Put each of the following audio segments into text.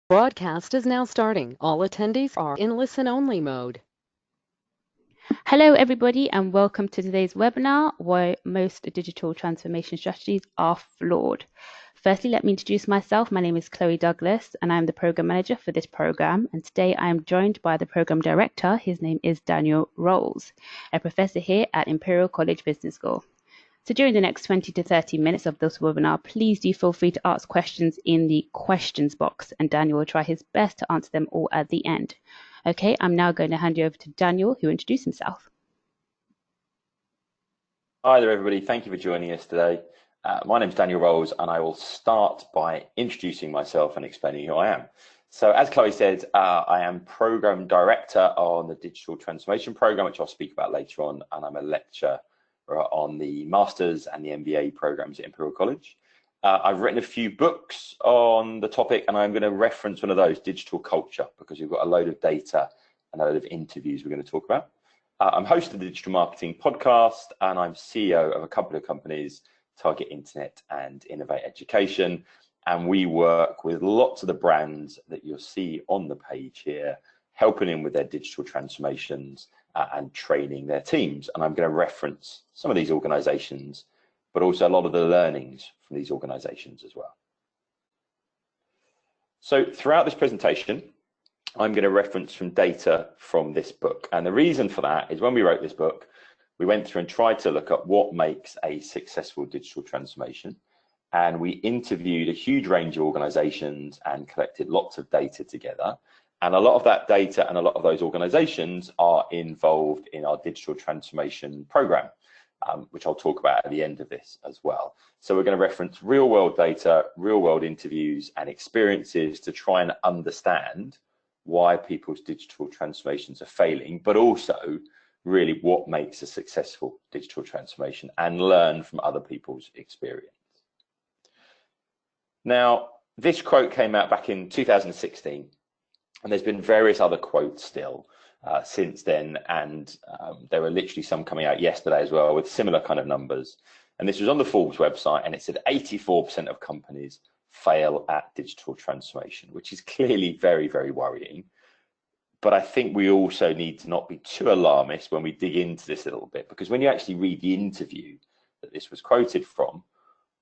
Broadcast is now starting. All attendees are in listen-only mode. Hello, everybody, and welcome to today's webinar, Why Most Digital Transformation Strategies Are Flawed. Firstly, let me introduce myself. My name is Chloe Douglas, and I'm the Program Manager for this program. And today I am joined by the Program Director. His name is Daniel Rolls, a professor here at Imperial College Business School. So during the next 20 to 30 minutes of this webinar, please do feel free to ask questions in the questions box, and Daniel will try his best to answer them all at the end. Okay, I'm now going to hand you over to Daniel, who will introduce himself. Hi there, everybody. Thank you for joining us today. My name is Daniel Rolls, and I will start by introducing myself and explaining who I am. So as Chloe said, I am Program Director on the Digital Transformation Program, which I'll speak about later on, and I'm a lecturer on the Masters and the MBA programs at Imperial College. I've written a few books on the topic, and I'm going to reference one of those, Digital Culture, because we've got a load of data and a load of interviews we're going to talk about. I'm host of the Digital Marketing Podcast, and I'm CEO of a couple of companies, Target Internet and Innovate Education. And we work with lots of the brands that you'll see on the page here, helping them with their digital transformations and training their teams. And I'm going to reference some of these organizations, but also a lot of the learnings from these organizations as well. So throughout this presentation, I'm going to reference some data from this book. And the reason for that is when we wrote this book, we went through and tried to look at what makes a successful digital transformation. And we interviewed a huge range of organizations and collected lots of data together. And a lot of that data and a lot of those organizations are involved in our digital transformation program, which I'll talk about at the end of this as well. So we're going to reference real world data, real world interviews and experiences to try and understand why people's digital transformations are failing, but also really what makes a successful digital transformation and learn from other people's experience. Now, this quote came out back in 2016, and there's been various other quotes still since then, and there were literally some coming out yesterday as well with similar kind of numbers. And this was on the Forbes website, and it said 84% of companies fail at digital transformation, which is clearly very, very worrying. But I think we also need to not be too alarmist when we dig into this a little bit, because when you actually read the interview that this was quoted from,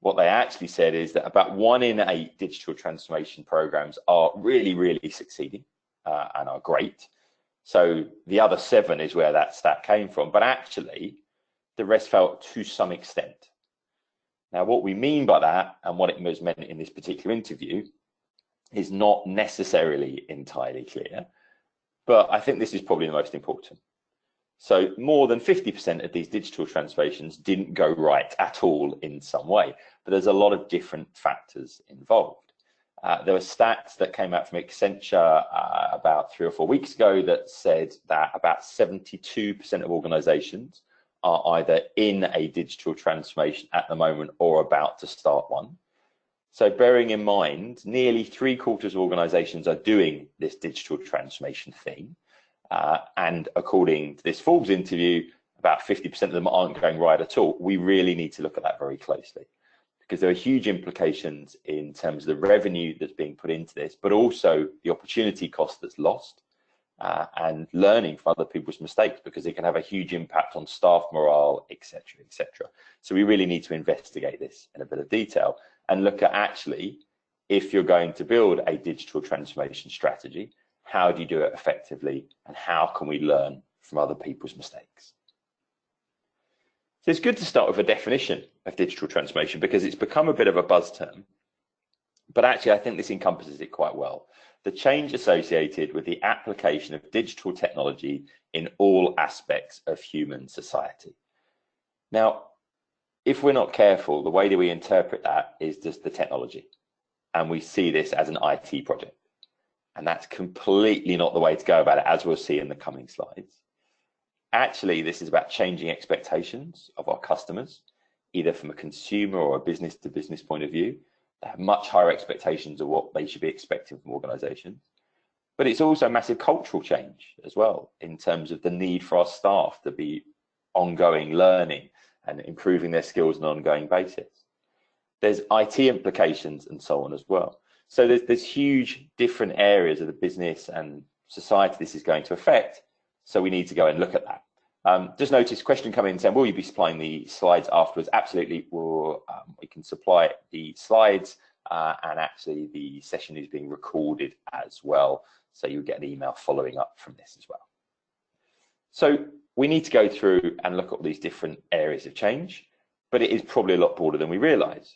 what they actually said is that about 1 in 8 digital transformation programs are really, really succeeding and are great. So the other 7 is where that stat came from, but actually the rest failed to some extent. Now, what we mean by that and what it was meant in this particular interview is not necessarily entirely clear, but I think this is probably the most important. So more than 50% of these digital transformations didn't go right at all in some way, but there's a lot of different factors involved. There were stats that came out from Accenture about 3 or 4 weeks ago that said that about 72% of organizations are either in a digital transformation at the moment or about to start one. So bearing in mind, nearly 3/4 of organizations are doing this digital transformation thing. And according to this Forbes interview, about 50% of them aren't going right at all. We really need to look at that very closely, because there are huge implications in terms of the revenue that's being put into this, but also the opportunity cost that's lost and learning from other people's mistakes, because it can have a huge impact on staff morale, etc., etc. So we really need to investigate this in a bit of detail and look at actually, if you're going to build a digital transformation strategy, how do you do it effectively, and how can we learn from other people's mistakes? So it's good to start with a definition of digital transformation, because it's become a bit of a buzz term, but actually I think this encompasses it quite well. The change associated with the application of digital technology in all aspects of human society. Now, if we're not careful, the way that we interpret that is just the technology, and we see this as an IT project. And that's completely not the way to go about it, as we'll see in the coming slides. Actually, this is about changing expectations of our customers, either from a consumer or a business-to-business point of view. They have much higher expectations of what they should be expecting from organizations. But it's also a massive cultural change as well, in terms of the need for our staff to be ongoing learning and improving their skills on an ongoing basis. There's IT implications and so on as well. So there's huge different areas of the business and society this is going to affect. So we need to go and look at that. Just notice question coming in saying, will you be supplying the slides afterwards? Absolutely. We can supply the slides, and actually the session is being recorded as well. So you'll get an email following up from this as well. So we need to go through and look at all these different areas of change, but it is probably a lot broader than we realize.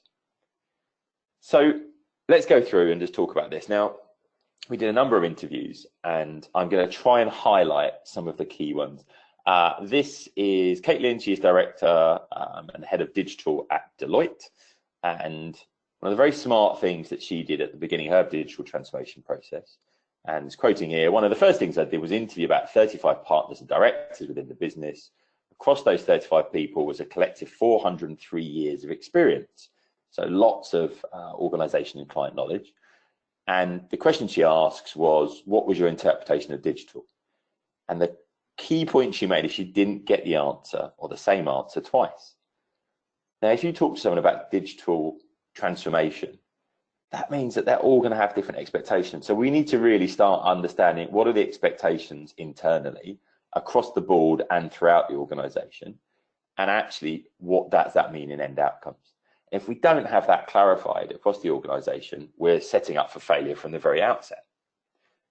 So let's go through and just talk about this. Now, we did a number of interviews, and I'm going to try and highlight some of the key ones. This is Caitlin. She is director and head of digital at Deloitte. And one of the very smart things that she did at the beginning of her digital transformation process, and it's quoting here, one of the first things I did was interview about 35 partners and directors within the business. Across those 35 people was a collective 403 years of experience. So lots of organization and client knowledge. And the question she asks was, what was your interpretation of digital? And the key point she made is she didn't get the answer or the same answer twice. Now, if you talk to someone about digital transformation, that means that they're all going to have different expectations. So we need to really start understanding what are the expectations internally across the board and throughout the organization, and actually what does that mean in end outcomes. If we don't have that clarified across the organization, we're setting up for failure from the very outset.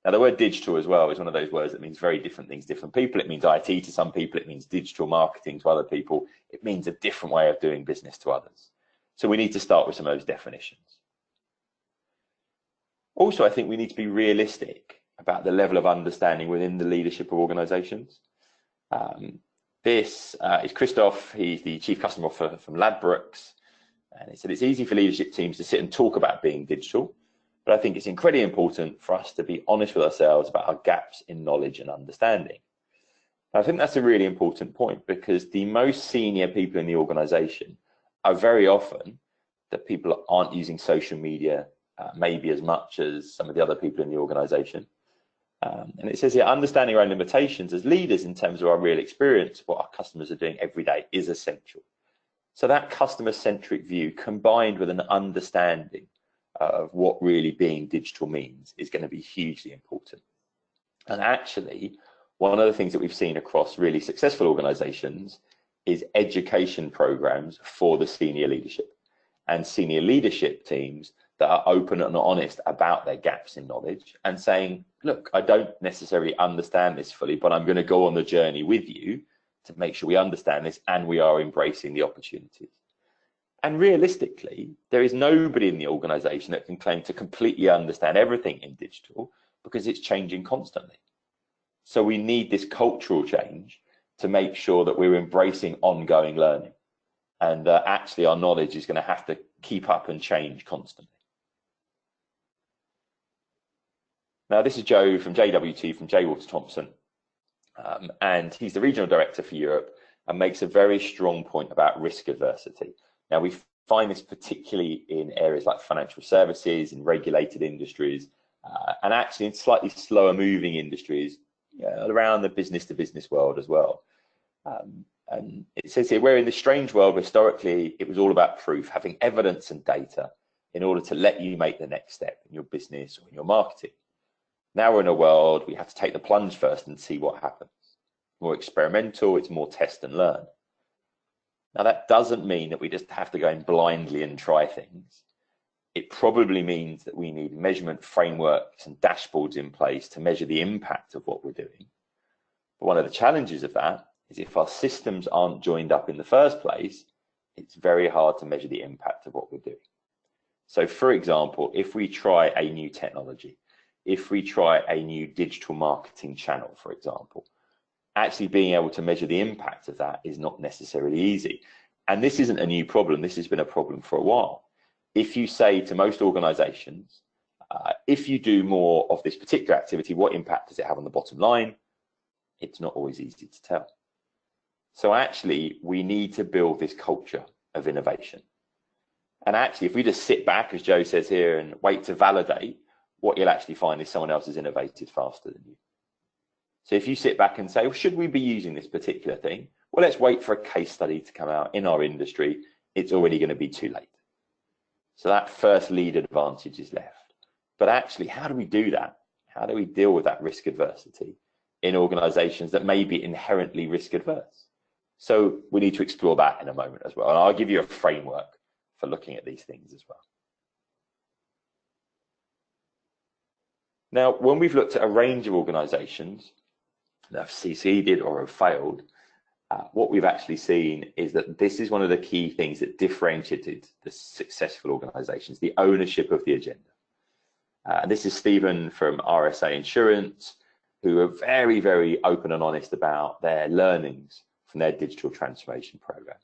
Now, the word digital as well is one of those words that means very different things to different people. It means IT to some people, it means digital marketing to other people, it means a different way of doing business to others. So we need to start with some of those definitions. Also, I think we need to be realistic about the level of understanding within the leadership of organizations. This is Christoph. He's the Chief Customer Officer from Ladbrokes. And he said it's easy for leadership teams to sit and talk about being digital, but I think it's incredibly important for us to be honest with ourselves about our gaps in knowledge and understanding. And I think that's a really important point, because the most senior people in the organization are very often that people aren't using social media maybe as much as some of the other people in the organization. And it says here, understanding our own limitations as leaders in terms of our real experience, what our customers are doing every day, is essential. So that customer-centric view combined with an understanding of what really being digital means is going to be hugely important. And actually, one of the things that we've seen across really successful organizations is education programs for the senior leadership and senior leadership teams that are open and honest about their gaps in knowledge and saying, look, I don't necessarily understand this fully, but I'm going to go on the journey with you to make sure we understand this and we are embracing the opportunities. And realistically, there is nobody in the organization that can claim to completely understand everything in digital, because it's changing constantly. So we need this cultural change to make sure that we're embracing ongoing learning, and actually our knowledge is going to have to keep up and change constantly. Now, this is Joe from JWT, from J. Walter Thompson. And he's the regional director for Europe and makes a very strong point about risk adversity. Now, we find this particularly in areas like financial services, in regulated industries, and actually in slightly slower moving industries around the business to business world as well. And it says here, where in the strange world, historically, it was all about proof, having evidence and data in order to let you make the next step in your business or in your marketing. Now we're in a world we have to take the plunge first and see what happens. More experimental, it's more test and learn. Now that doesn't mean that we just have to go in blindly and try things. It probably means that we need measurement frameworks and dashboards in place to measure the impact of what we're doing. But one of the challenges of that is if our systems aren't joined up in the first place, it's very hard to measure the impact of what we're doing. So for example, if we try a new technology, if we try a new digital marketing channel, for example, actually being able to measure the impact of that is not necessarily easy. And this isn't a new problem. This has been a problem for a while. If you say to most organizations, if you do more of this particular activity, what impact does it have on the bottom line? It's not always easy to tell. So actually, we need to build this culture of innovation. And actually, if we just sit back, as Joe says here, and wait to validate, what you'll actually find is someone else has innovated faster than you. So if you sit back and say, well, should we be using this particular thing? Well, let's wait for a case study to come out in our industry. It's already going to be too late. So that first lead advantage is left. But actually, how do we do that? How do we deal with that risk adversity in organizations that may be inherently risk adverse? So we need to explore that in a moment as well. And I'll give you a framework for looking at these things as well. Now, when we've looked at a range of organizations that have succeeded or have failed, what we've actually seen is that this is one of the key things that differentiated the successful organizations, the ownership of the agenda. And this is Stephen from RSA Insurance, who are very, very open and honest about their learnings from their digital transformation program.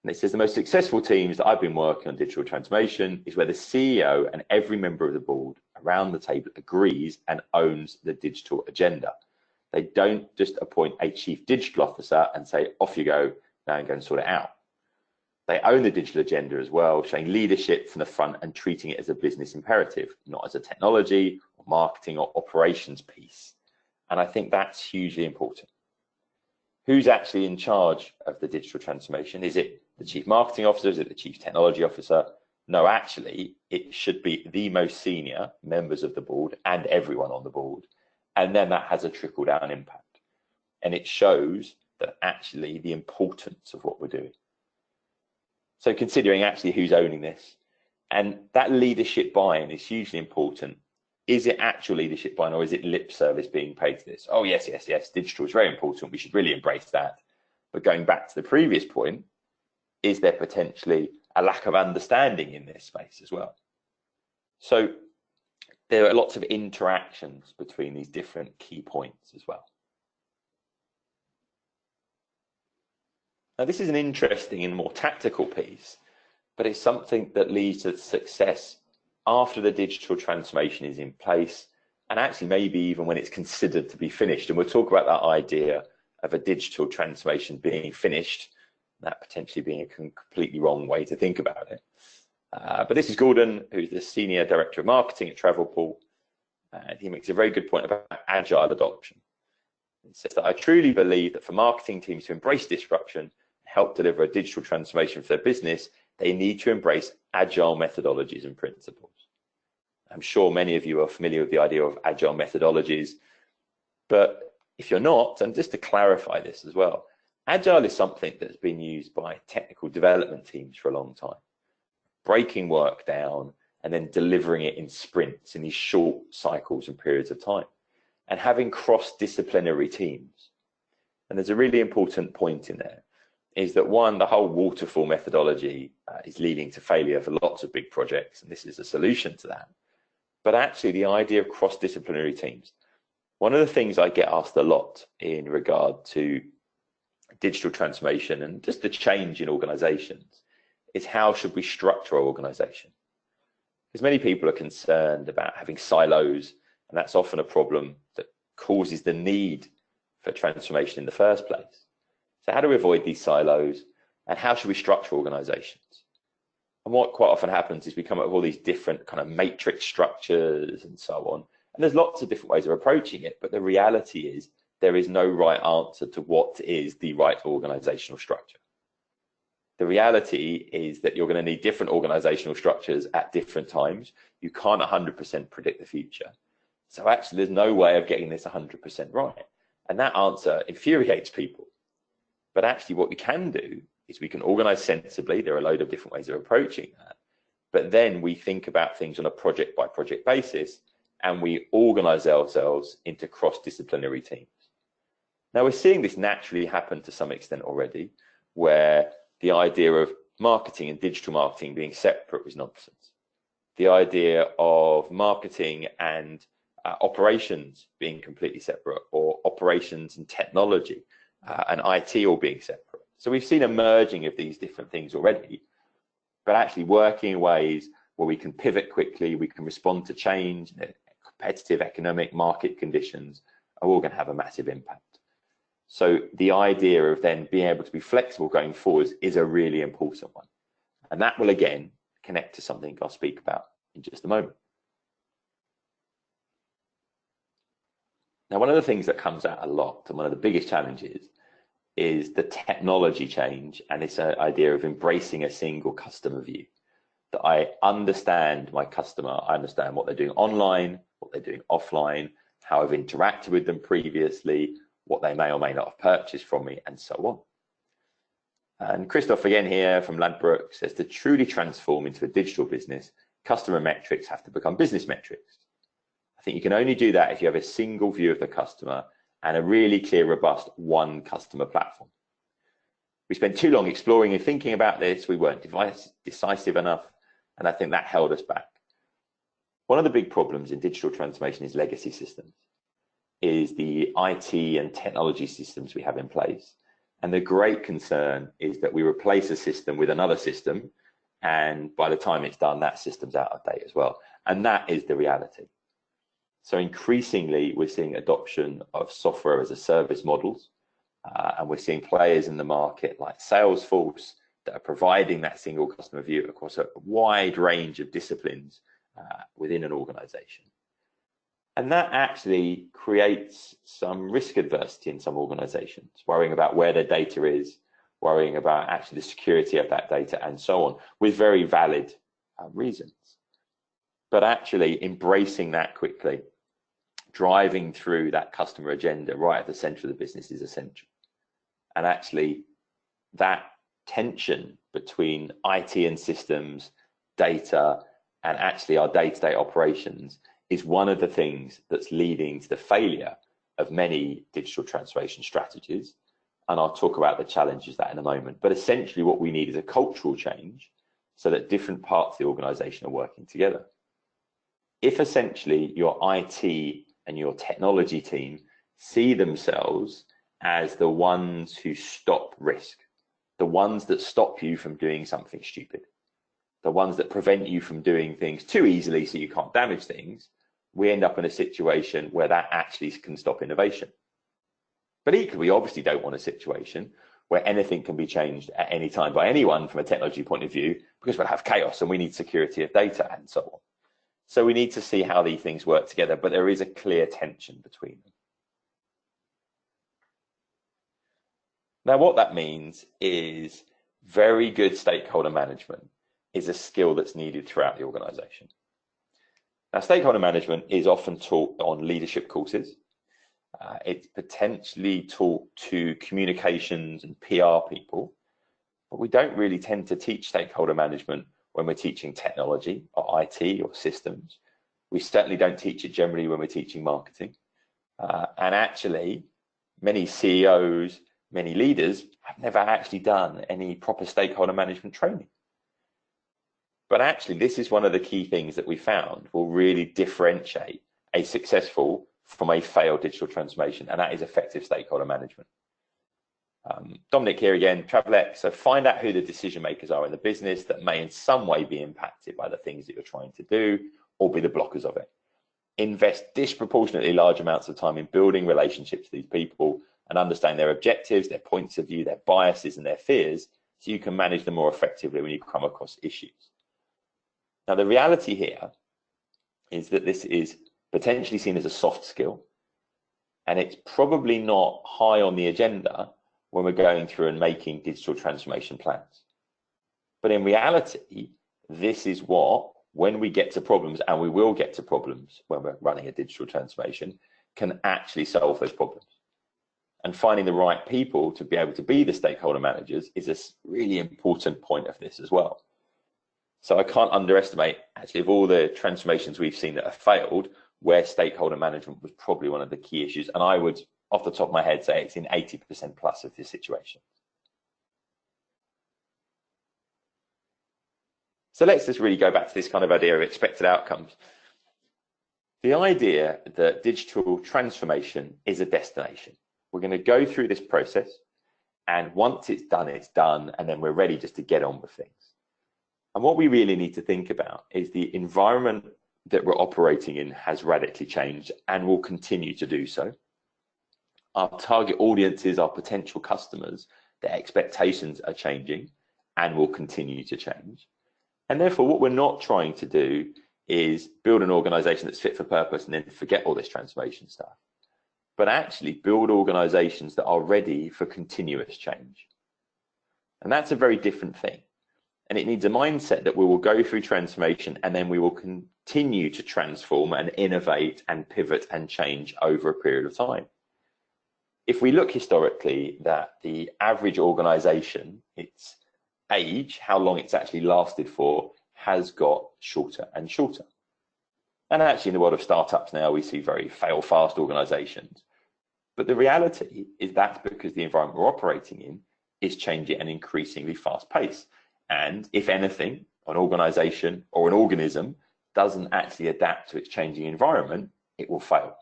And it says the most successful teams that I've been working on digital transformation is where the CEO and every member of the board around the table agrees and owns the digital agenda. They don't just appoint a chief digital officer and say, off you go, now and go and sort it out. They own the digital agenda as well, showing leadership from the front and treating it as a business imperative, not as a technology or marketing or operations piece. And I think that's hugely important. Who's actually in charge of the digital transformation? Is it the chief marketing officer? Is it the chief technology officer? No, actually, it should be the most senior members of the board and everyone on the board. And then that has a trickle down impact. And it shows that actually the importance of what we're doing. So considering actually who's owning this, and that leadership buy-in is hugely important. Is it actual leadership buy-in, or is it lip service being paid to this? Oh, yes, yes, yes, digital is very important. We should really embrace that. But going back to the previous point, is there potentially a lack of understanding in this space as well? So there are lots of interactions between these different key points as well. Now, this is an interesting and more tactical piece, but it's something that leads to success after the digital transformation is in place, and actually maybe even when it's considered to be finished. And we'll talk about that idea of a digital transformation being finished, that potentially being a completely wrong way to think about it. But this is Gordon, who's the Senior Director of Marketing at Travelpool, and he makes a very good point about Agile Adoption. He says that I truly believe that for marketing teams to embrace disruption, help deliver a digital transformation for their business, they need to embrace agile methodologies and principles. I'm sure many of you are familiar with the idea of agile methodologies, but if you're not, and just to clarify this as well, agile is something that's been used by technical development teams for a long time, breaking work down and then delivering it in sprints, in these short cycles and periods of time, and having cross-disciplinary teams. And there's a really important point in there, is that one, the whole waterfall methodology is leading to failure for lots of big projects, and this is a solution to that. But actually the idea of cross-disciplinary teams, one of the things I get asked a lot in regard to digital transformation and just the change in organizations is how should we structure our organization? Because many people are concerned about having silos, and that's often a problem that causes the need for transformation in the first place. So how do we avoid these silos, and how should we structure organizations? And what quite often happens is we come up with all these different kind of matrix structures and so on. And there's lots of different ways of approaching it, but the reality is there is no right answer to what is the right organizational structure. The reality is that you're going to need different organizational structures at different times. You can't 100% predict the future. So actually there's no way of getting this 100% right. And that answer infuriates people. But actually what we can do is we can organize sensibly. There are a load of different ways of approaching that. But then we think about things on a project by project basis, and we organize ourselves into cross-disciplinary teams. Now we're seeing this naturally happen to some extent already, where the idea of marketing and digital marketing being separate was nonsense. The idea of marketing and operations being completely separate, or operations and technology and IT all being separate. So we've seen a merging of these different things already, but actually working in ways where we can pivot quickly, we can respond to change, competitive economic market conditions are all going to have a massive impact. So the idea of then being able to be flexible going forwards is a really important one. And that will again connect to something I'll speak about in just a moment. Now, one of the things that comes out a lot, and one of the biggest challenges, is the technology change and this idea of embracing a single customer view. that I understand my customer, I understand what they're doing online, what they're doing offline, how I've interacted with them previously, what they may or may not have purchased from me, and so on. And Christoph again here from Ladbroke says, to truly transform into a digital business, customer metrics have to become business metrics. I think you can only do that if you have a single view of the customer and a really clear, robust one customer platform. We spent too long exploring and thinking about this. We weren't decisive enough, and I think that held us back. One of the big problems in digital transformation is legacy systems, is the IT and technology systems we have in place. And the great concern is that we replace a system with another system, and by the time it's done, that system's out of date as well. And that is the reality. So increasingly, we're seeing adoption of software as a service models, and we're seeing players in the market like Salesforce that are providing that single customer view across a wide range of disciplines within an organization. And that actually creates some risk adversity in some organizations, worrying about where their data is, worrying about actually the security of that data and so on, with very valid reasons. But actually embracing that quickly, driving through that customer agenda right at the center of the business is essential. And actually that tension between IT and systems, data, and actually our day-to-day operations is one of the things that's leading to the failure of many digital transformation strategies. And I'll talk about the challenges of that in a moment. But essentially what we need is a cultural change so that different parts of the organization are working together. If essentially your IT and your technology team see themselves as the ones who stop risk, the ones that stop you from doing something stupid, the ones that prevent you from doing things too easily so you can't damage things, we end up in a situation where that actually can stop innovation. But equally, we obviously don't want a situation where anything can be changed at any time by anyone from a technology point of view, because we'll have chaos and we need security of data and so on. So we need to see how these things work together, but there is a clear tension between them. Now, what that means is very good stakeholder management is a skill that's needed throughout the organization. Now, stakeholder management is often taught on leadership courses. It's potentially taught to communications and PR people, but we don't really tend to teach stakeholder management when we're teaching technology or IT or systems. We certainly don't teach it generally when we're teaching marketing. And actually, many CEOs, many leaders have never actually done any proper stakeholder management training. But actually, this is one of the key things that we found will really differentiate a successful from a failed digital transformation, and that is effective stakeholder management. Dominic here again, Travelex, so find out who the decision makers are in the business that may in some way be impacted by the things that you're trying to do or be the blockers of it. Invest disproportionately large amounts of time in building relationships with these people and understand their objectives, their points of view, their biases and their fears, so you can manage them more effectively when you come across issues. Now, the reality here is that this is potentially seen as a soft skill, and it's probably not high on the agenda when we're going through and making digital transformation plans. But in reality, this is what, when we get to problems, and we will get to problems when we're running a digital transformation, can actually solve those problems. And finding the right people to be able to be the stakeholder managers is a really important point of this as well. So I can't underestimate, actually, of all the transformations we've seen that have failed, where stakeholder management was probably one of the key issues. And I would, off the top of my head, say it's in 80% plus of this situation. So let's just really go back to this kind of idea of expected outcomes. The idea that digital transformation is a destination. We're going to go through this process, and once it's done, and then we're ready just to get on with things. And what we really need to think about is the environment that we're operating in has radically changed and will continue to do so. Our target audiences, our potential customers, their expectations are changing and will continue to change. And therefore, what we're not trying to do is build an organization that's fit for purpose and then forget all this transformation stuff, but actually build organizations that are ready for continuous change. And that's a very different thing. And it needs a mindset that we will go through transformation and then we will continue to transform and innovate and pivot and change over a period of time. If we look historically, that the average organization, its age, how long it's actually lasted for, has got shorter and shorter. And actually in the world of startups now, we see very fail-fast organizations. But the reality is that's because the environment we're operating in is changing at an increasingly fast pace. And if anything, an organization or an organism doesn't actually adapt to its changing environment, it will fail.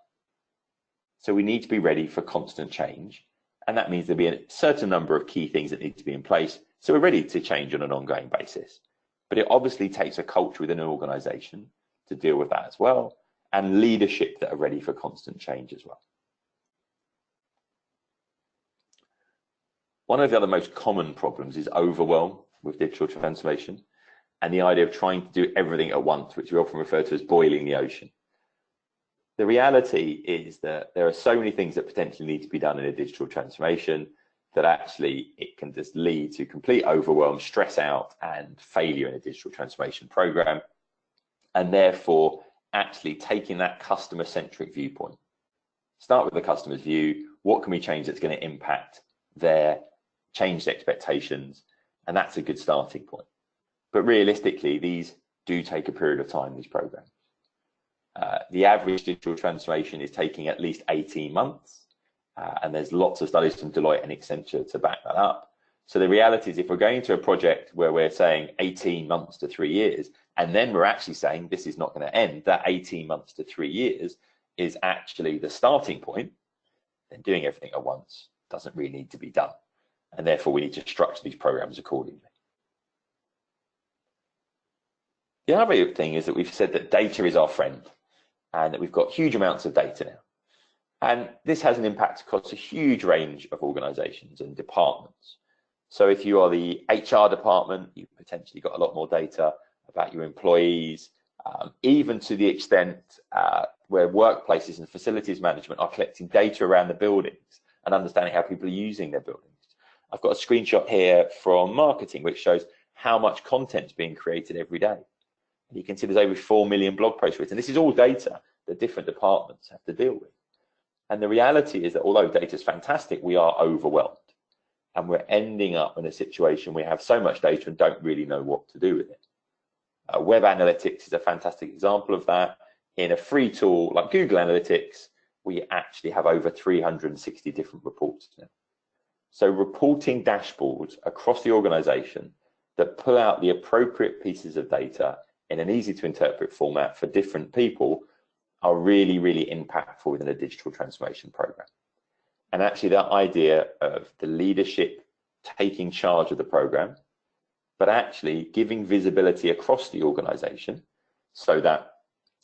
So we need to be ready for constant change. And that means there'll be a certain number of key things that need to be in place. So we're ready to change on an ongoing basis. But it obviously takes a culture within an organization to deal with that as well, and leadership that are ready for constant change as well. One of the other most common problems is overwhelm with digital transformation, and the idea of trying to do everything at once, which we often refer to as boiling the ocean. The reality is that there are so many things that potentially need to be done in a digital transformation that actually it can just lead to complete overwhelm, stress out, and failure in a digital transformation program. And therefore, actually taking that customer-centric viewpoint. Start with the customer's view. What can we change that's going to impact their changed expectations? And that's a good starting point. But realistically, these do take a period of time, these programs. The average digital transformation is taking at least 18 months. And there's lots of studies from Deloitte and Accenture to back that up. So the reality is if we're going to a project where we're saying 18 months to 3 years, and then we're actually saying this is not going to end, that 18 months to 3 years is actually the starting point, then doing everything at once doesn't really need to be done. And therefore, we need to structure these programs accordingly. The other thing is that we've said that data is our friend and that we've got huge amounts of data now. And this has an impact across a huge range of organizations and departments. So if you are the HR department, you've potentially got a lot more data about your employees, even to the extent where workplaces and facilities management are collecting data around the buildings and understanding how people are using their buildings. I've got a screenshot here from marketing, which shows how much content is being created every day. And you can see there's over 4 million blog posts written. This is all data that different departments have to deal with. And the reality is that although data is fantastic, we are overwhelmed. And we're ending up in a situation where we have so much data and don't really know what to do with it. Web analytics is a fantastic example of that. In a free tool like Google Analytics, we actually have over 360 different reports now. So reporting dashboards across the organization that pull out the appropriate pieces of data in an easy to interpret format for different people are really, really impactful within a digital transformation program. And actually that idea of the leadership taking charge of the program, but actually giving visibility across the organization so that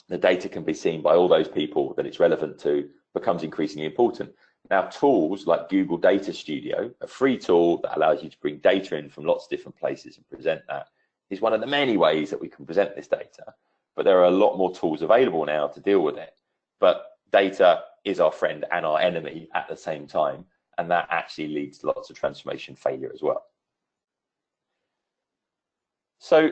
the data can be seen by all those people that it's relevant to becomes increasingly important. Now, tools like Google Data Studio, a free tool that allows you to bring data in from lots of different places and present that, is one of the many ways that we can present this data. But there are a lot more tools available now to deal with it. But data is our friend and our enemy at the same time, and that actually leads to lots of transformation failure as well. So,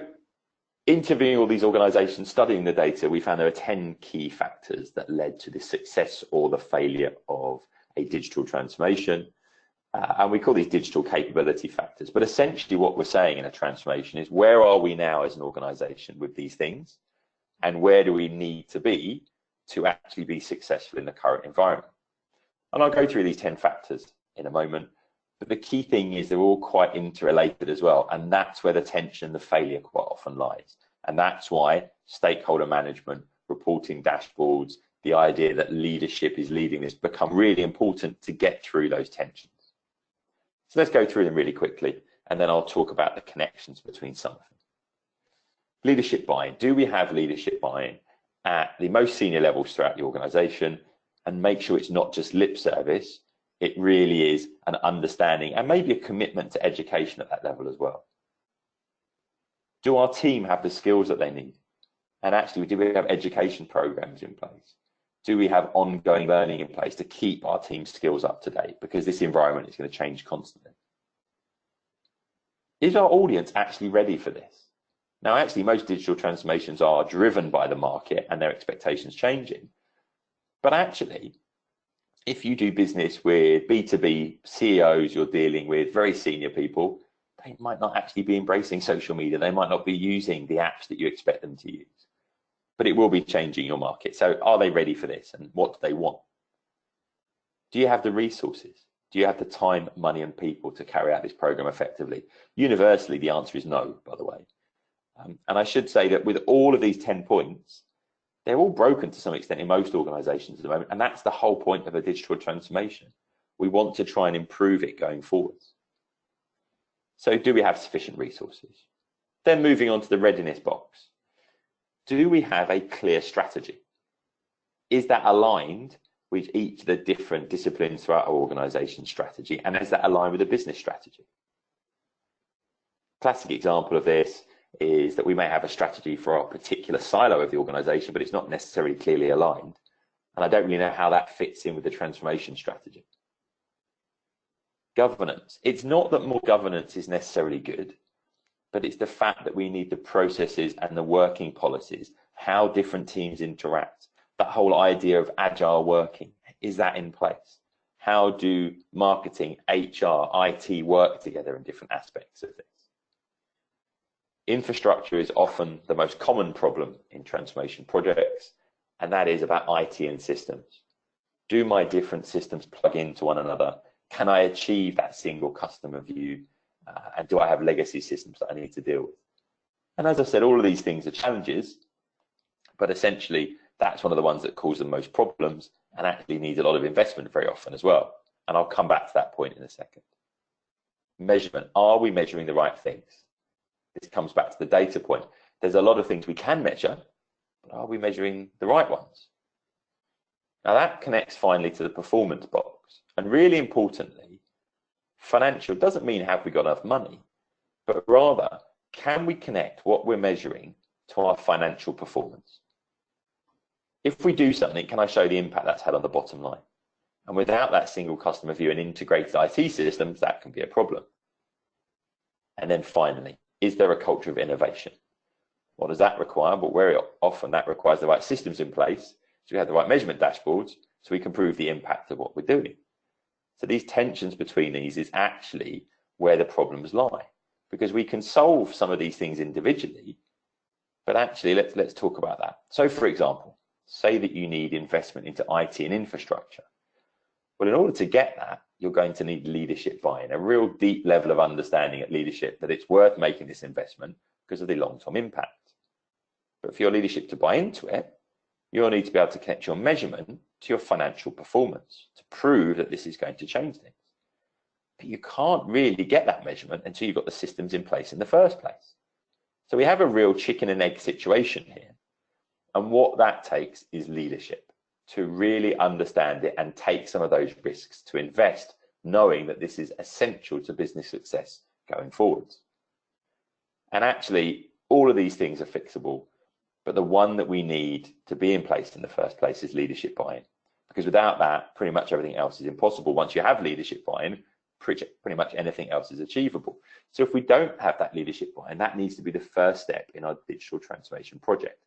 interviewing all these organizations, studying the data, we found there are 10 key factors that led to the success or the failure of a digital transformation. And we call these digital capability factors. But essentially what we're saying in a transformation is where are we now as an organization with these things? And where do we need to be to actually be successful in the current environment? And I'll go through these 10 factors in a moment. But the key thing is they're all quite interrelated as well. And that's where the tension and the failure quite often lies. And that's why stakeholder management, reporting dashboards, the idea that leadership is leading this become really important to get through those tensions. So let's go through them really quickly, and then I'll talk about the connections between some of them. Leadership buy-in. Do we have leadership buy-in at the most senior levels throughout the organization, and make sure it's not just lip service, it really is an understanding and maybe a commitment to education at that level as well. Do our team have the skills that they need? And actually, do we have education programs in place? Do we have ongoing learning in place to keep our team's skills up to date? Because this environment is going to change constantly. Is our audience actually ready for this? Now, actually, most digital transformations are driven by the market and their expectations changing. But actually, if you do business with B2B CEOs, you're dealing with very senior people, they might not actually be embracing social media. They might not be using the apps that you expect them to use. But it will be changing your market. So are they ready for this? And what do they want? Do you have the resources? Do you have the time, money, and people to carry out this program effectively? Universally, the answer is no, by the way. And I should say that with all of these 10 points, they're all broken to some extent in most organizations at the moment. And that's the whole point of a digital transformation. We want to try and improve it going forwards. So do we have sufficient resources? Then moving on to the readiness box. Do we have a clear strategy? Is that aligned with each of the different disciplines throughout our organization strategy? And is that aligned with the business strategy? Classic example of this is that we may have a strategy for our particular silo of the organization, but it's not necessarily clearly aligned. And I don't really know how that fits in with the transformation strategy. Governance. It's not that more governance is necessarily good, but it's the fact that we need the processes and the working policies, how different teams interact. That whole idea of agile working, is that in place? How do marketing, HR, IT work together in different aspects of this? Infrastructure is often the most common problem in transformation projects, and that is about IT and systems. Do my different systems plug into one another? Can I achieve that single customer view? And do I have legacy systems that I need to deal with? And as I said, all of these things are challenges, but essentially that's one of the ones that cause the most problems and actually needs a lot of investment very often as well. And I'll come back to that point in a second. Measurement. Are we measuring the right things? This comes back to the data point. There's a lot of things we can measure, but are we measuring the right ones? Now that connects finally to the performance box. And really importantly, financial doesn't mean have we got enough money, but rather, can we connect what we're measuring to our financial performance? If we do something, can I show the impact that's had on the bottom line? And without that single customer view and integrated IT systems, that can be a problem. And then finally, is there a culture of innovation? What does that require? Well, very often that requires the right systems in place, so we have the right measurement dashboards, so we can prove the impact of what we're doing. So these tensions between these is actually where the problems lie, because we can solve some of these things individually, but actually let's talk about that. So for example, say that you need investment into IT and infrastructure. Well, in order to get that, you're going to need leadership buy-in, a real deep level of understanding at leadership that it's worth making this investment because of the long-term impact. But for your leadership to buy into it, you'll need to be able to connect your measurement to your financial performance to prove that this is going to change things. But you can't really get that measurement until you've got the systems in place in the first place. So we have a real chicken and egg situation here. And what that takes is leadership to really understand it and take some of those risks, to invest knowing that this is essential to business success going forwards. And actually, all of these things are fixable, but the one that we need to be in place in the first place is leadership buy-in. Because without that, pretty much everything else is impossible. Once you have leadership buy-in, pretty much anything else is achievable. So if we don't have that leadership buy-in, that needs to be the first step in our digital transformation project.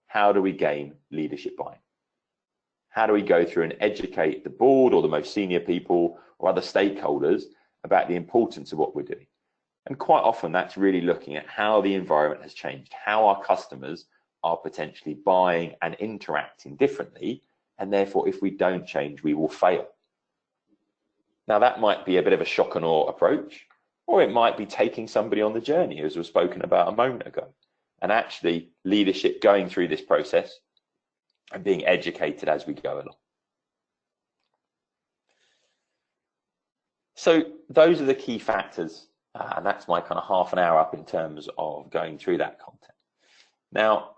How do we gain leadership buy-in? How do we go through and educate the board or the most senior people or other stakeholders about the importance of what we're doing? And quite often that's really looking at how the environment has changed, how our customers are potentially buying and interacting differently, and therefore if we don't change, we will fail. Now that might be a bit of a shock and awe approach, or it might be taking somebody on the journey, as was spoken about a moment ago, and actually leadership going through this process and being educated as we go along. So those are the key factors, and that's my kind of half an hour up in terms of going through that content. Now,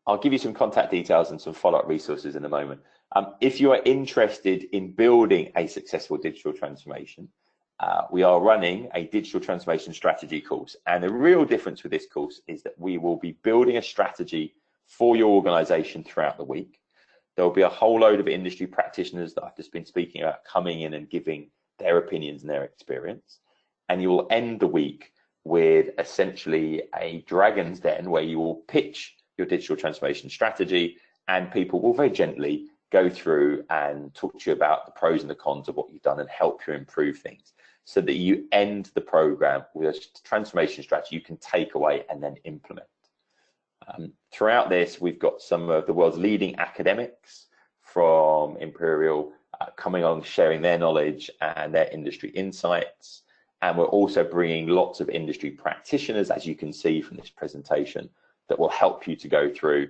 I'll give you some contact details and some follow-up resources in a moment. If you are interested in building a successful digital transformation, we are running a digital transformation strategy course. And the real difference with this course is that we will be building a strategy for your organization throughout the week. There will be a whole load of industry practitioners that I've just been speaking about coming in and giving their opinions and their experience. And you will end the week with essentially a dragon's den where you will pitch your digital transformation strategy, and people will very gently go through and talk to you about the pros and the cons of what you've done and help you improve things, so that you end the program with a transformation strategy you can take away and then implement. Throughout this, we've got some of the world's leading academics from Imperial coming on, sharing their knowledge and their industry insights. And we're also bringing lots of industry practitioners, as you can see from this presentation, that will help you to go through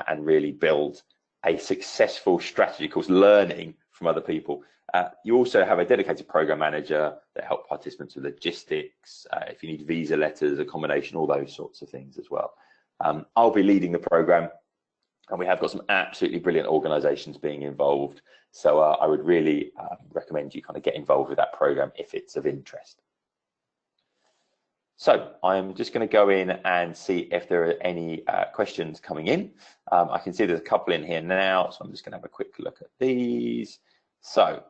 and really build a successful strategy, of course, learning from other people. You also have a dedicated program manager that help participants with logistics, if you need visa letters, accommodation, all those sorts of things as well. I'll be leading the program, and we have got some absolutely brilliant organizations being involved. So I would really recommend you kind of get involved with that program if it's of interest. So I'm just going to go in and see if there are any questions coming in. I can see there's a couple in here now, so I'm just going to have a quick look at these. So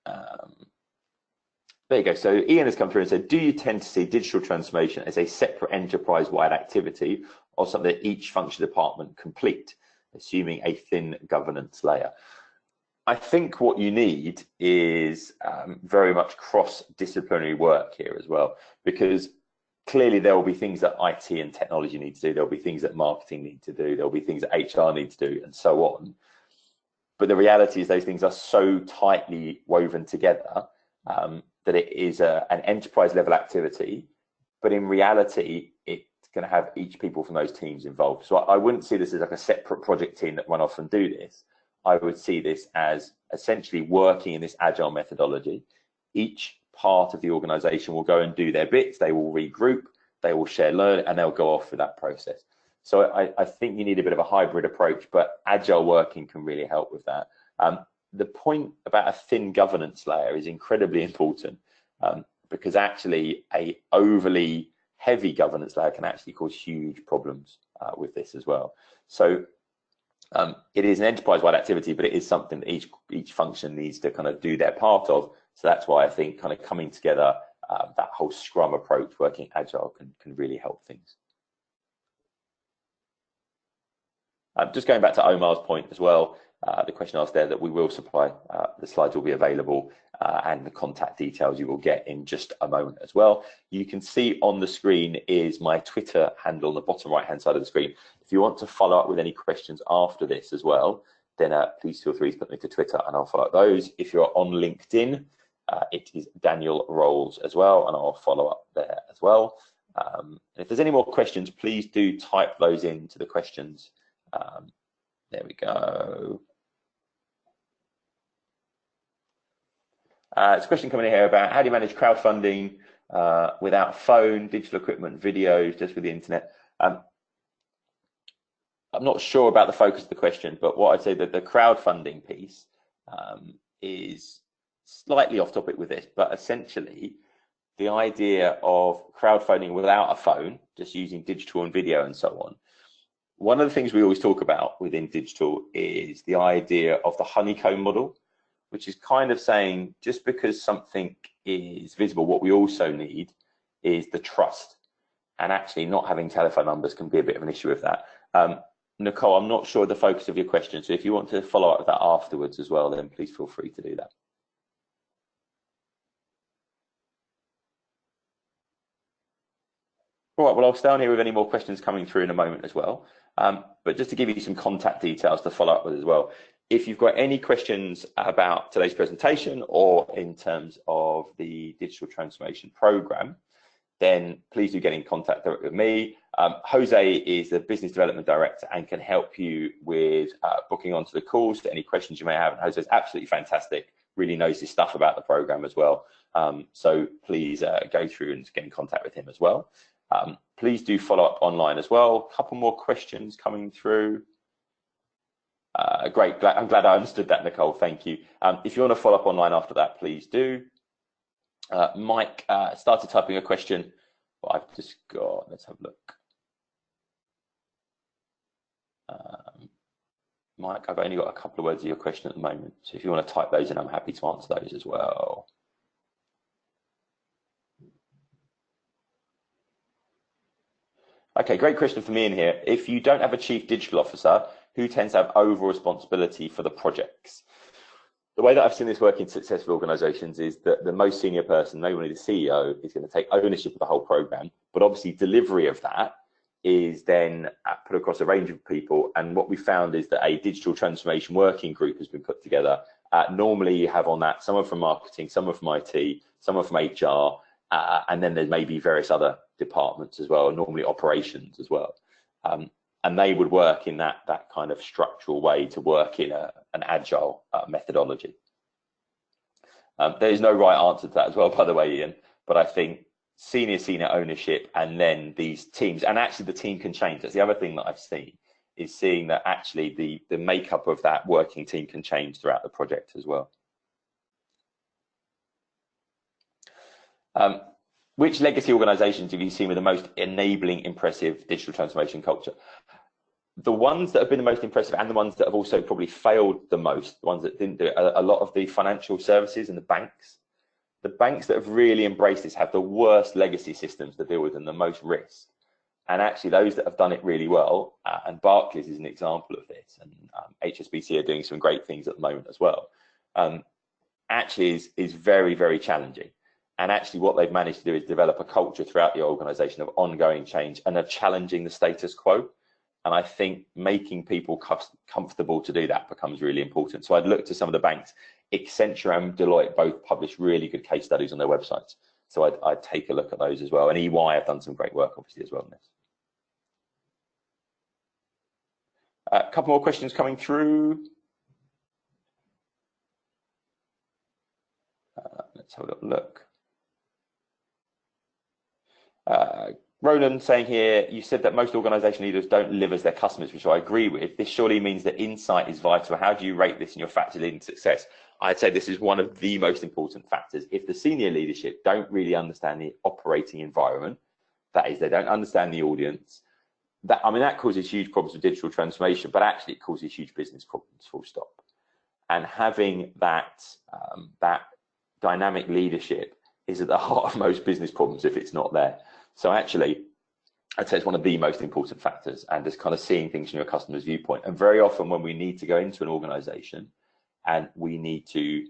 there you go. So Ian has come through and said, do you tend to see digital transformation as a separate enterprise-wide activity or something that each function department complete, assuming a thin governance layer? I think what you need is very much cross-disciplinary work here as well, because clearly there will be things that IT and technology need to do, there'll be things that marketing need to do, there'll be things that HR need to do, and so on. But the reality is those things are so tightly woven together that it is an enterprise level activity, but in reality, it's going to have each people from those teams involved. So I wouldn't see this as like a separate project team that run off and do this. I would see this as essentially working in this agile methodology. Each part of the organization will go and do their bits, they will regroup, they will share learn, and they'll go off with that process. So I think you need a bit of a hybrid approach, but agile working can really help with that. The point about a thin governance layer is incredibly important, because actually a overly heavy governance layer can actually cause huge problems with this as well. So it is an enterprise-wide activity, but it is something that each function needs to kind of do their part of. So that's why I think kind of coming together, that whole Scrum approach, working agile, can really help things. Just going back to Omar's point as well, the question asked there that we will supply, the slides will be available, and the contact details you will get in just a moment as well. You can see on the screen is my Twitter handle on the bottom right hand side of the screen. If you want to follow up with any questions after this as well, then please feel free to put me to Twitter and I'll follow up those. If you're on LinkedIn, it is Daniel Rolls as well, and I'll follow up there as well. If there's any more questions, please do type those into the questions. There we go. There's a question coming in here about how do you manage crowdfunding without phone, digital equipment, videos, just with the internet. I'm not sure about the focus of the question, but what I'd say that the crowdfunding piece is slightly off topic with this, but essentially the idea of crowdfunding without a phone, just using digital and video and so on. One of the things we always talk about within digital is the idea of the honeycomb model, which is kind of saying just because something is visible, what we also need is the trust. And actually not having telephone numbers can be a bit of an issue with that. Nicole, I'm not sure the focus of your question, so if you want to follow up with that afterwards as well, then please feel free to do that. All right, well, I'll stay on here with any more questions coming through in a moment as well. But just to give you some contact details to follow up with as well. If you've got any questions about today's presentation or in terms of the digital transformation program, then please do get in contact directly with me. Jose is the business development director and can help you with booking onto the calls to any questions you may have. And Jose is absolutely fantastic, really knows his stuff about the program as well. So please go through and get in contact with him as well. Please do follow up online as well. A couple more questions coming through. Great, I'm glad I understood that, Nicole, thank you. If you want to follow up online after that, please do. Mike started typing a question. Well, I've just got, let's have a look. Mike, I've only got a couple of words of your question at the moment. So if you want to type those in, I'm happy to answer those as well. Okay, great question for me in here. If you don't have a chief digital officer, who tends to have overall responsibility for the projects? The way that I've seen this work in successful organizations is that the most senior person, normally the CEO, is going to take ownership of the whole program, but obviously delivery of that is then put across a range of people. And what we found is that a digital transformation working group has been put together. Normally you have on that someone from marketing, someone from IT, someone from HR, and then there may be various other departments as well, normally operations as well. And they would work in that kind of structural way to work in an agile methodology. There is no right answer to that as well, by the way, Ian, but I think senior ownership and then these teams, and actually the team can change. That's the other thing that I've seen, is seeing that actually the makeup of that working team can change throughout the project as well. Which legacy organizations have you seen with the most enabling, impressive digital transformation culture? The ones that have been the most impressive and the ones that have also probably failed the most, the ones that didn't do it, a lot of the financial services and the banks. The banks that have really embraced this have the worst legacy systems to deal with and the most risk. And actually those that have done it really well, and Barclays is an example of this, and HSBC are doing some great things at the moment as well, actually is very, very challenging. And actually what they've managed to do is develop a culture throughout the organization of ongoing change and of challenging the status quo. And I think making people comfortable to do that becomes really important. So I'd look to some of the banks. Accenture and Deloitte both publish really good case studies on their websites. So I'd take a look at those as well. And EY have done some great work, obviously, as well on this. A couple more questions coming through. Let's have a little look. Roland saying here, you said that most organization leaders don't live as their customers, which I agree with. This surely means that insight is vital. How do you rate this in your factor leading to success? I'd say this is one of the most important factors. If the senior leadership don't really understand the operating environment, that is, they don't understand the audience, that causes huge problems with digital transformation, but actually it causes huge business problems, full stop. And having that dynamic leadership is at the heart of most business problems if it's not there. So actually, I'd say it's one of the most important factors, and just kind of seeing things from your customer's viewpoint. And very often when we need to go into an organization and we need to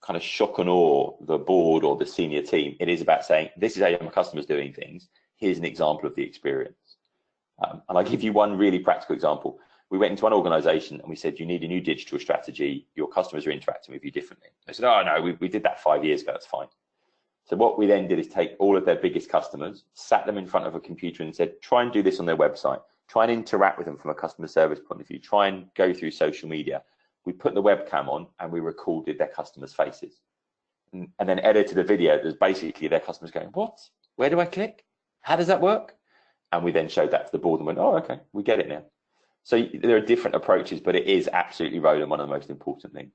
kind of shock and awe the board or the senior team, it is about saying, this is how my customer's doing things. Here's an example of the experience. And I'll give you one really practical example. We went into one organization and we said, you need a new digital strategy. Your customers are interacting with you differently. They said, oh, no, we did that 5 years ago. That's fine. So what we then did is take all of their biggest customers, sat them in front of a computer and said, try and do this on their website. Try and interact with them from a customer service point of view. Try and go through social media. We put the webcam on and we recorded their customers' faces and then edited a video that's basically their customers going, what? Where do I click? How does that work? And we then showed that to the board and went, oh, okay, we get it now. So there are different approaches, but it is absolutely, Roland, one of the most important things.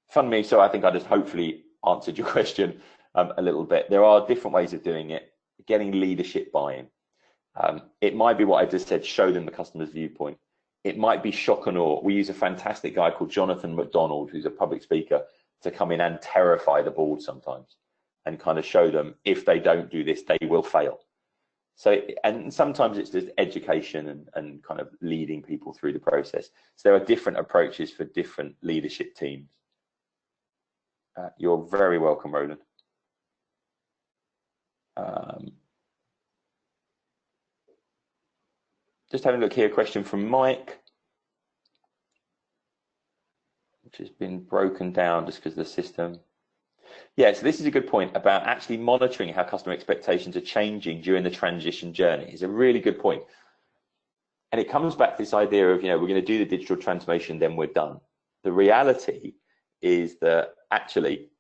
Funny, so I think I just hopefully answered your question a little bit. There are different ways of doing it, getting leadership buy-in. It might be what I just said, show them the customer's viewpoint. It might be shock and awe. We use a fantastic guy called Jonathan McDonald, who's a public speaker, to come in and terrify the board sometimes and kind of show them if they don't do this, they will fail. So, and sometimes it's just education and kind of leading people through the process. So there are different approaches for different leadership teams. You're very welcome, Roland. Just having a look here, a question from Mike, which has been broken down just because of the system. Yeah, so this is a good point about actually monitoring how customer expectations are changing during the transition journey. It's a really good point. And it comes back to this idea of, we're going to do the digital transformation, then we're done. The reality is that actually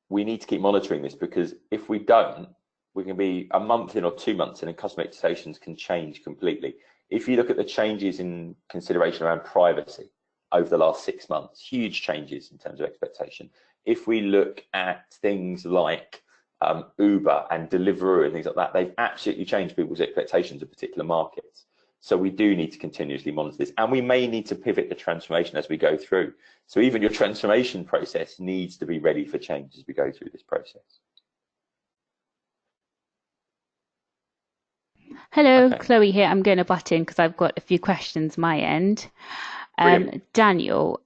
we need to keep monitoring this, because if we don't, we can be a month in or 2 months in and customer expectations can change completely. If you look at the changes in consideration around privacy over the last 6 months, huge changes in terms of expectation. If we look at things like Uber and Deliveroo and things like that, they've absolutely changed people's expectations of particular markets. So we do need to continuously monitor this, and we may need to pivot the transformation as we go through. So even your transformation process needs to be ready for change as we go through this process. Hello, Okay, Chloe here. I'm going to butt in because I've got a few questions my end. brilliant. Daniel,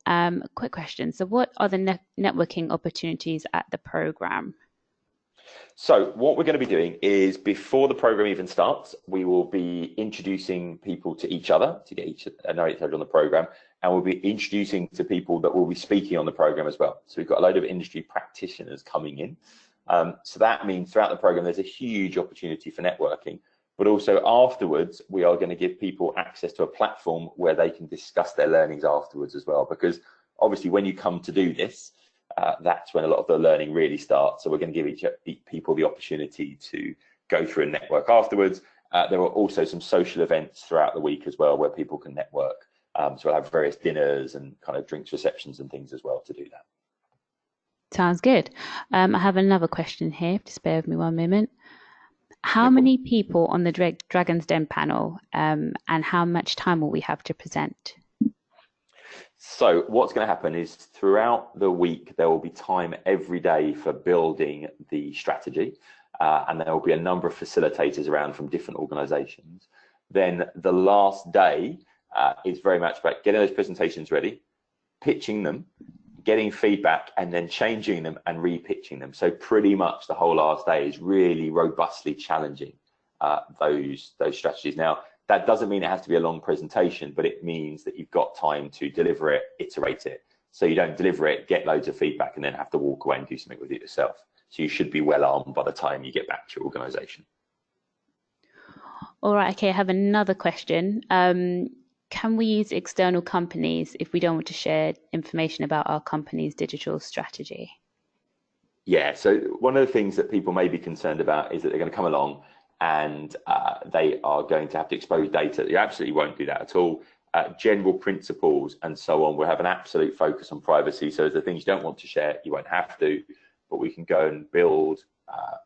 quick question. So what are the networking opportunities at the program? So what we're going to be doing is before the program even starts, we will be introducing people to each other to get know each other on the program, and we'll be introducing to people that will be speaking on the program as well. So we've got a load of industry practitioners coming in. So that means throughout the program, there's a huge opportunity for networking, but also afterwards, we are going to give people access to a platform where they can discuss their learnings afterwards as well, because obviously when you come to do this, that's when a lot of the learning really starts. So we're going to give each people the opportunity to go through a network afterwards. There are also some social events throughout the week as well where people can network. So we'll have various dinners and kind of drinks receptions and things as well to do that. Sounds good. I have another question here. Just bear with me one moment. How No problem. many people on the Dragon's Den panel, and how much time will we have to present? So what's going to happen is throughout the week, there will be time every day for building the strategy. And there will be a number of facilitators around from different organizations. Then the last day is very much about getting those presentations ready, pitching them, getting feedback, and then changing them and repitching them. So pretty much the whole last day is really robustly challenging those strategies. Now, that doesn't mean it has to be a long presentation, but it means that you've got time to deliver it, iterate it. So you don't deliver it, get loads of feedback, and then have to walk away and do something with it yourself. So you should be well armed by the time you get back to your organization. All right, okay, I have another question. Can we use external companies if we don't want to share information about our company's digital strategy? Yeah, so one of the things that people may be concerned about is that they're going to come along and they are going to have to expose data. You absolutely won't do that at all. General principles and so on, we'll have an absolute focus on privacy. So the things you don't want to share, you won't have to, but we can go and build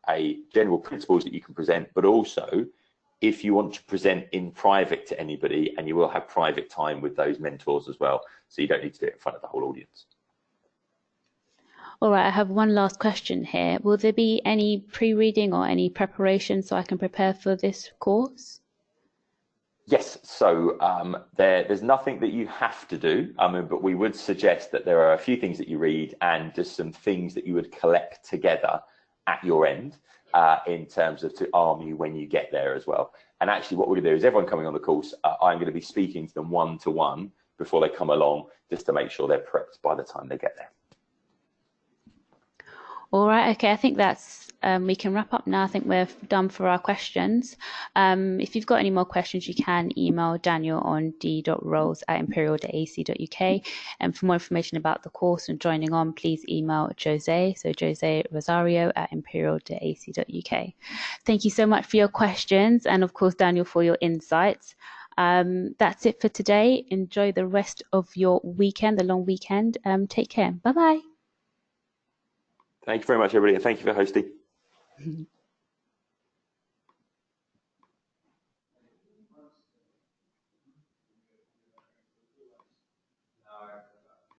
a general principles that you can present, but also if you want to present in private to anybody, and you will have private time with those mentors as well. So you don't need to do it in front of the whole audience. All right, I have one last question here. Will there be any pre-reading or any preparation so I can prepare for this course? Yes, so there's nothing that you have to do, but we would suggest that there are a few things that you read and just some things that you would collect together at your end in terms of to arm you when you get there as well. And actually what we're going to do is everyone coming on the course, I'm going to be speaking to them one-to-one before they come along, just to make sure they're prepped by the time they get there. All right, okay, I think that's, we can wrap up now. I think we're done for our questions. If you've got any more questions, you can email Daniel on d.rolls@imperial.ac.uk. And for more information about the course and joining on, please email Jose, so Jose Rosario @imperial.ac.uk. Thank you so much for your questions, and of course, Daniel, for your insights. That's it for today. Enjoy the rest of your weekend, the long weekend. Take care. Bye-bye. Thank you very much, everybody, and thank you for hosting.